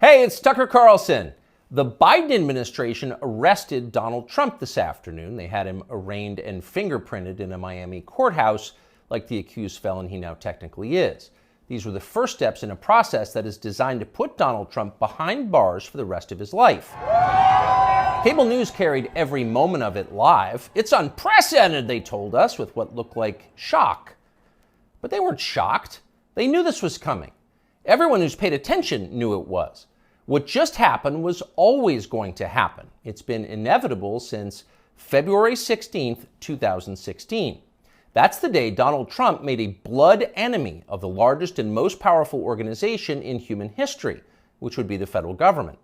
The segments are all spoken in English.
Hey, it's Tucker Carlson. The Biden administration arrested Donald Trump this afternoon. They had him arraigned and fingerprinted in a Miami courthouse like the accused felon he now technically is. These were the first steps in a process that is designed to put Donald Trump behind bars for the rest of his life. Cable news carried every moment of it live. It's unprecedented, they told us, with what looked like shock. But they weren't shocked. They knew this was coming. Everyone who's paid attention knew it was. What just happened was always going to happen. It's been inevitable since February 16th, 2016. That's the day Donald Trump made a blood enemy of the largest and most powerful organization in human history, which would be the federal government.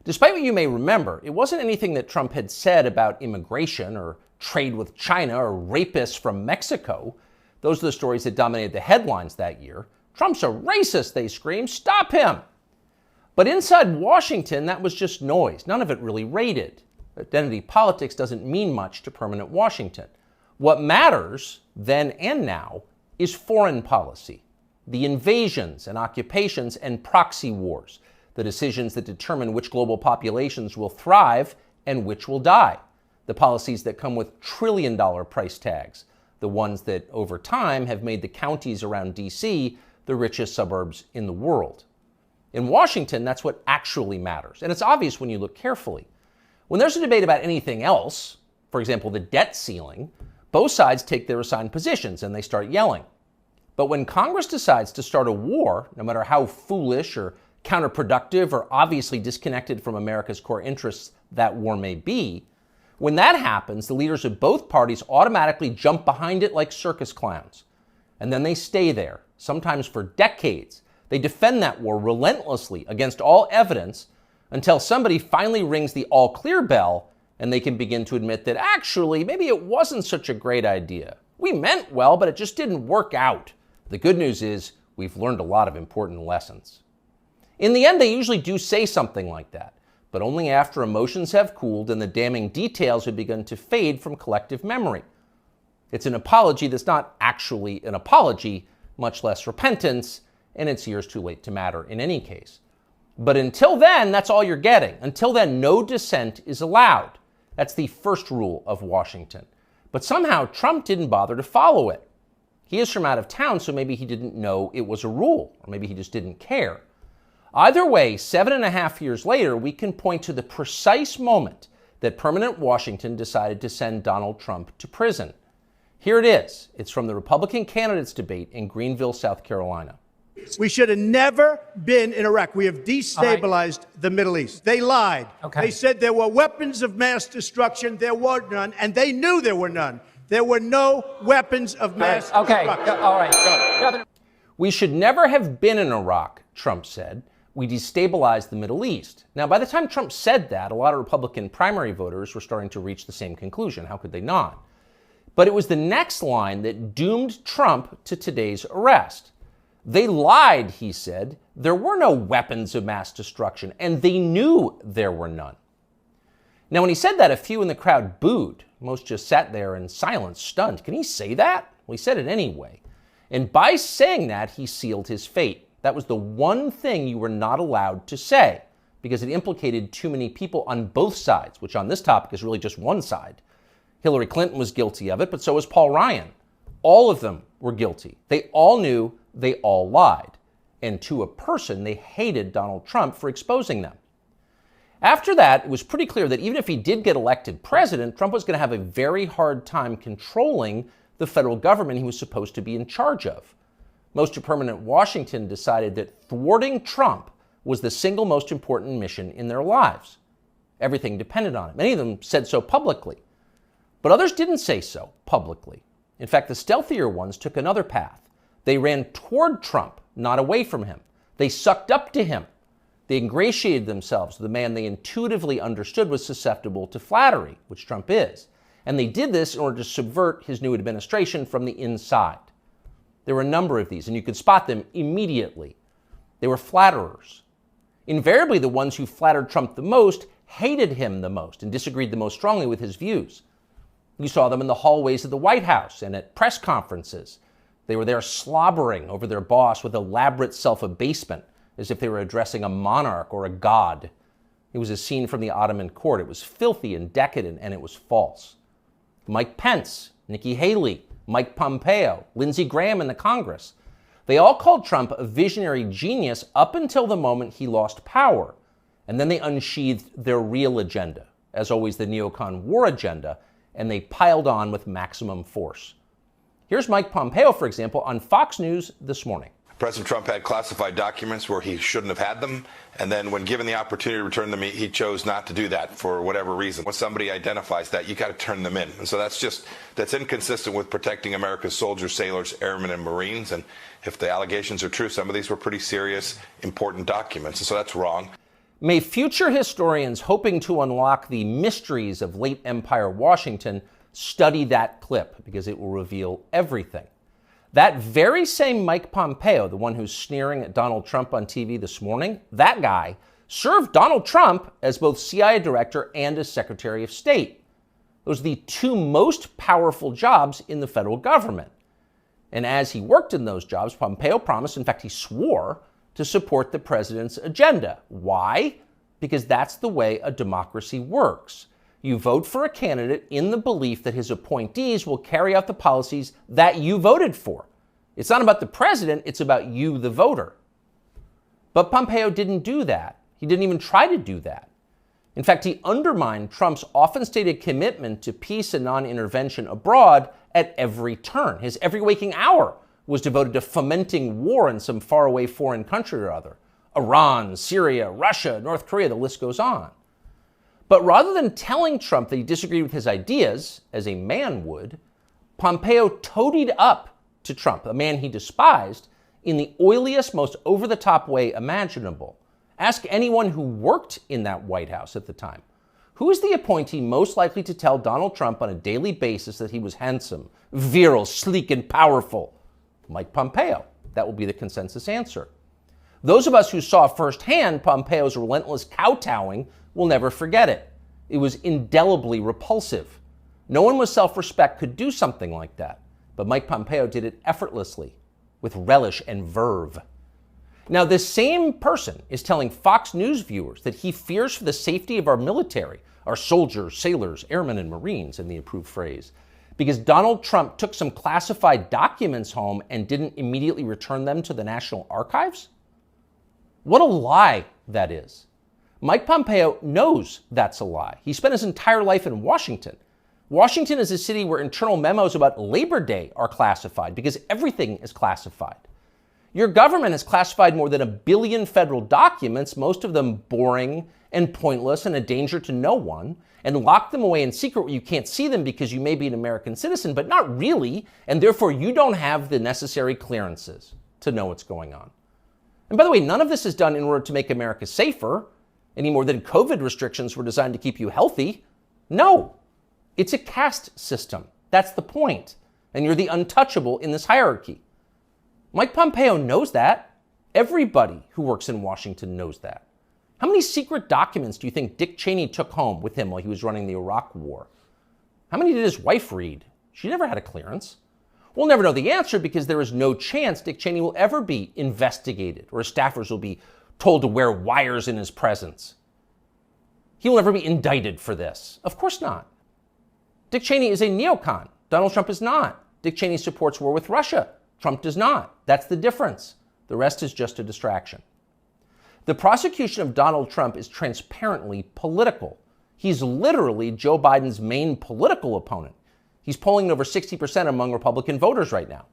Despite what you may remember, it wasn't anything that Trump had said about immigration or trade with China or rapists from Mexico. Those are the stories that dominated the headlines that year. Trump's a racist, they screamed. Stop him! But inside Washington, that was just noise. None of it really rated. Identity politics doesn't mean much to permanent Washington. What matters, then and now, is foreign policy. The invasions and occupations and proxy wars. The decisions that determine which global populations will thrive and which will die. The policies that come with trillion-dollar price tags. The ones that, over time, have made the counties around D.C. the richest suburbs in the world. In Washington, that's what actually matters. And it's obvious when you look carefully. When there's a debate about anything else, for example, the debt ceiling, both sides take their assigned positions and they start yelling. But when Congress decides to start a war, no matter how foolish or counterproductive or obviously disconnected from America's core interests that war may be, when that happens, the leaders of both parties automatically jump behind it like circus clowns. And then they stay there, sometimes for decades. They defend that war relentlessly against all evidence until somebody finally rings the all-clear bell and they can begin to admit that actually, maybe it wasn't such a great idea. We meant well, but it just didn't work out. The good news is we've learned a lot of important lessons. In the end, they usually do say something like that, but only after emotions have cooled and the damning details have begun to fade from collective memory. It's an apology that's not actually an apology, much less repentance, and it's years too late to matter in any case. But until then, that's all you're getting. Until then, no dissent is allowed. That's the first rule of Washington. But somehow, Trump didn't bother to follow it. He is from out of town, so maybe he didn't know it was a rule, or maybe he just didn't care. Either way, 7.5 years later, we can point to the precise moment that permanent Washington decided to send Donald Trump to prison. Here it is. It's from the Republican candidates debate in Greenville, South Carolina. We should have never been in Iraq. We have destabilized the Middle East. They lied. They said there were weapons of mass destruction. There were none, and they knew there were none. There were no weapons of mass destruction. All right. We should never have been in Iraq, Trump said. We destabilized the Middle East. Now, by the time Trump said that, a lot of Republican primary voters were starting to reach the same conclusion. How could they not? But it was the next line that doomed Trump to today's arrest. They lied, he said. There were no weapons of mass destruction, and they knew there were none. Now, when he said that, a few in the crowd booed. Most just sat there in silence, stunned. Can he say that? Well, he said it anyway. And by saying that, he sealed his fate. That was the one thing you were not allowed to say, because it implicated too many people on both sides, which on this topic is really just one side. Hillary Clinton was guilty of it, but so was Paul Ryan. All of them were guilty. They all knew, they all lied. And to a person, they hated Donald Trump for exposing them. After that, it was pretty clear that even if he did get elected president, Trump was going to have a very hard time controlling the federal government he was supposed to be in charge of. Most of permanent Washington decided that thwarting Trump was the single most important mission in their lives. Everything depended on it. Many of them said so publicly. But others didn't say so publicly. In fact, the stealthier ones took another path. They ran toward Trump, not away from him. They sucked up to him. They ingratiated themselves with the man they intuitively understood was susceptible to flattery, which Trump is. And they did this in order to subvert his new administration from the inside. There were a number of these, and you could spot them immediately. They were flatterers. Invariably, the ones who flattered Trump the most hated him the most and disagreed the most strongly with his views. You saw them in the hallways of the White House and at press conferences. They were there slobbering over their boss with elaborate self-abasement, as if they were addressing a monarch or a god. It was a scene from the Ottoman court. It was filthy and decadent, and it was false. Mike Pence, Nikki Haley, Mike Pompeo, Lindsey Graham in the Congress. They all called Trump a visionary genius up until the moment he lost power. And then they unsheathed their real agenda, as always the neocon war agenda, and they piled on with maximum force. Here's Mike Pompeo, for example, on Fox News this morning. President Trump had classified documents where he shouldn't have had them, and then when given the opportunity to return them, he chose not to do that for whatever reason. When somebody identifies that, you got to turn them in. And so that's inconsistent with protecting America's soldiers, sailors, airmen, and Marines. And if the allegations are true, some of these were pretty serious, important documents. And so that's wrong. May future historians hoping to unlock the mysteries of late Empire Washington study that clip, because it will reveal everything. That very same Mike Pompeo, the one who's sneering at Donald Trump on TV this morning, that guy served Donald Trump as both CIA director and as Secretary of State. Those are the two most powerful jobs in the federal government. And as he worked in those jobs, Pompeo promised, in fact, he swore, to support the president's agenda. Why? Because that's the way a democracy works. You vote for a candidate in the belief that his appointees will carry out the policies that you voted for. It's not about the president, it's about you, the voter. But Pompeo didn't do that. He didn't even try to do that. In fact, he undermined Trump's often stated commitment to peace and non-intervention abroad at every turn. His every waking hour was devoted to fomenting war in some faraway foreign country or other. Iran, Syria, Russia, North Korea, the list goes on. But rather than telling Trump that he disagreed with his ideas, as a man would, Pompeo toadied up to Trump, a man he despised, in the oiliest, most over-the-top way imaginable. Ask anyone who worked in that White House at the time. Who is the appointee most likely to tell Donald Trump on a daily basis that he was handsome, virile, sleek, and powerful? Mike Pompeo. That will be the consensus answer. Those of us who saw firsthand Pompeo's relentless kowtowing will never forget it. It was indelibly repulsive. No one with self-respect could do something like that. But Mike Pompeo did it effortlessly, with relish and verve. Now, this same person is telling Fox News viewers that he fears for the safety of our military, our soldiers, sailors, airmen, and Marines, in the approved phrase, because Donald Trump took some classified documents home and didn't immediately return them to the National Archives? What a lie that is. Mike Pompeo knows that's a lie. He spent his entire life in Washington. Washington is a city where internal memos about Labor Day are classified because everything is classified. Your government has classified more than 1 billion federal documents, most of them boring and pointless and a danger to no one, and locked them away in secret where you can't see them because you may be an American citizen, but not really, and therefore you don't have the necessary clearances to know what's going on. And by the way, none of this is done in order to make America safer, any more than COVID restrictions were designed to keep you healthy. No, it's a caste system. That's the point. And you're the untouchable in this hierarchy. Mike Pompeo knows that. Everybody who works in Washington knows that. How many secret documents do you think Dick Cheney took home with him while he was running the Iraq War? How many did his wife read? She never had a clearance. We'll never know the answer because there is no chance Dick Cheney will ever be investigated or his staffers will be told to wear wires in his presence. He will never be indicted for this. Of course not. Dick Cheney is a neocon. Donald Trump is not. Dick Cheney supports war with Russia. Trump does not. That's the difference. The rest is just a distraction. The prosecution of Donald Trump is transparently political. He's literally Joe Biden's main political opponent. He's polling over 60% among Republican voters right now.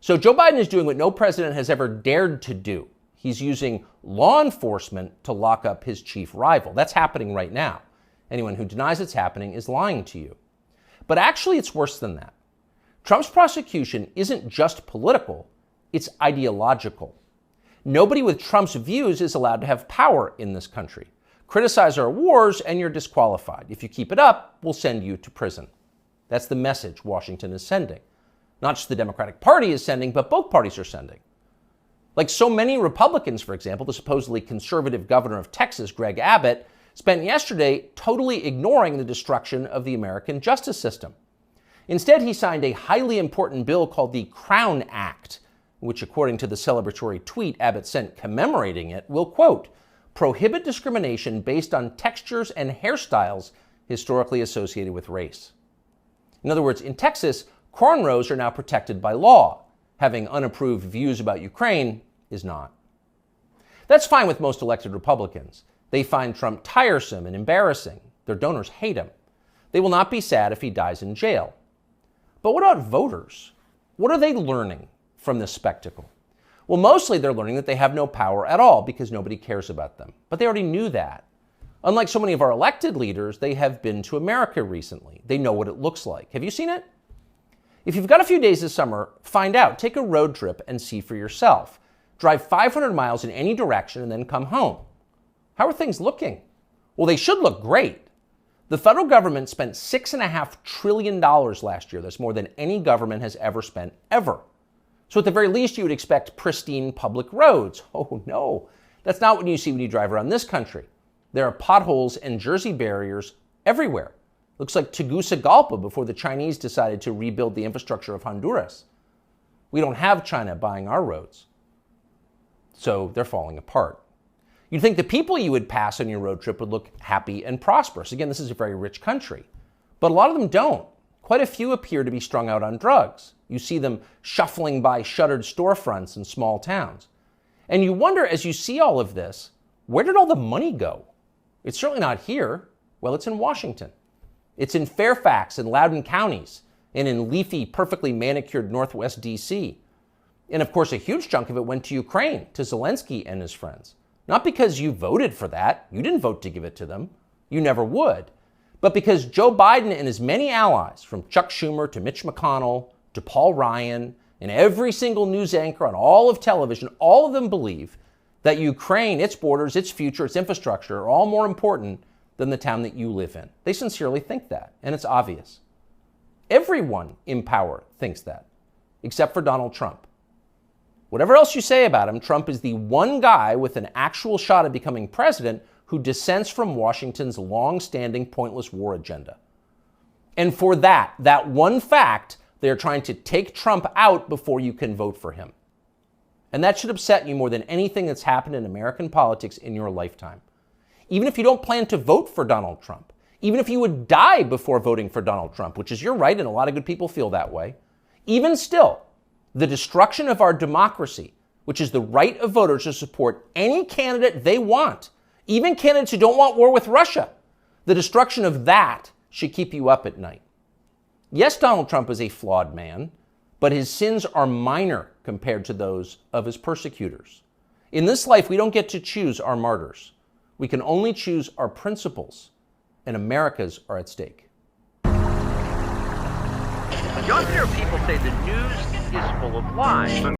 So Joe Biden is doing what no president has ever dared to do. He's using law enforcement to lock up his chief rival. That's happening right now. Anyone who denies it's happening is lying to you. But actually, it's worse than that. Trump's prosecution isn't just political, it's ideological. Nobody with Trump's views is allowed to have power in this country. Criticize our wars and you're disqualified. If you keep it up, we'll send you to prison. That's the message Washington is sending. Not just the Democratic Party is sending, but both parties are sending. Like so many Republicans, for example, the supposedly conservative governor of Texas, Greg Abbott, spent yesterday totally ignoring the destruction of the American justice system. Instead, he signed a highly important bill called the Crown Act, which according to the celebratory tweet Abbott sent commemorating it, will, quote, prohibit discrimination based on textures and hairstyles historically associated with race. In other words, in Texas, cornrows are now protected by law. Having unapproved views about Ukraine is not. That's fine with most elected Republicans. They find Trump tiresome and embarrassing. Their donors hate him. They will not be sad if he dies in jail. But what about voters? What are they learning from this spectacle? Well, mostly they're learning that they have no power at all because nobody cares about them. But they already knew that. Unlike so many of our elected leaders, they have been to America recently. They know what it looks like. Have you seen it? If you've got a few days this summer, find out. Take a road trip and see for yourself. Drive 500 miles in any direction and then come home. How are things looking? Well, they should look great. The federal government spent $6.5 trillion last year. That's more than any government has ever spent, ever. So at the very least, you would expect pristine public roads. Oh no, that's not what you see when you drive around this country. There are potholes and Jersey barriers everywhere. Looks like Tegucigalpa before the Chinese decided to rebuild the infrastructure of Honduras. We don't have China buying our roads. So they're falling apart. You'd think the people you would pass on your road trip would look happy and prosperous. Again, this is a very rich country. But a lot of them don't. Quite a few appear to be strung out on drugs. You see them shuffling by shuttered storefronts in small towns. And you wonder, as you see all of this, where did all the money go? It's certainly not here. Well, it's in Washington. It's in Fairfax and Loudoun counties, and in leafy, perfectly manicured Northwest D.C. And of course, a huge chunk of it went to Ukraine, to Zelensky and his friends. Not because you voted for that. You didn't vote to give it to them. You never would. But because Joe Biden and his many allies, from Chuck Schumer to Mitch McConnell to Paul Ryan, and every single news anchor on all of television, all of them believe that Ukraine, its borders, its future, its infrastructure are all more important than the town that you live in. They sincerely think that, and it's obvious. Everyone in power thinks that, except for Donald Trump. Whatever else you say about him, Trump is the one guy with an actual shot at becoming president who dissents from Washington's long-standing pointless war agenda. And for that one fact, they are trying to take Trump out before you can vote for him. And that should upset you more than anything that's happened in American politics in your lifetime. Even if you don't plan to vote for Donald Trump, even if you would die before voting for Donald Trump, which is your right, and a lot of good people feel that way, even still, the destruction of our democracy, which is the right of voters to support any candidate they want, even candidates who don't want war with Russia, the destruction of that should keep you up at night. Yes, Donald Trump is a flawed man, but his sins are minor compared to those of his persecutors. In this life, we don't get to choose our martyrs. We can only choose our principles, and America's are at stake. Younger people say the news is full of lies.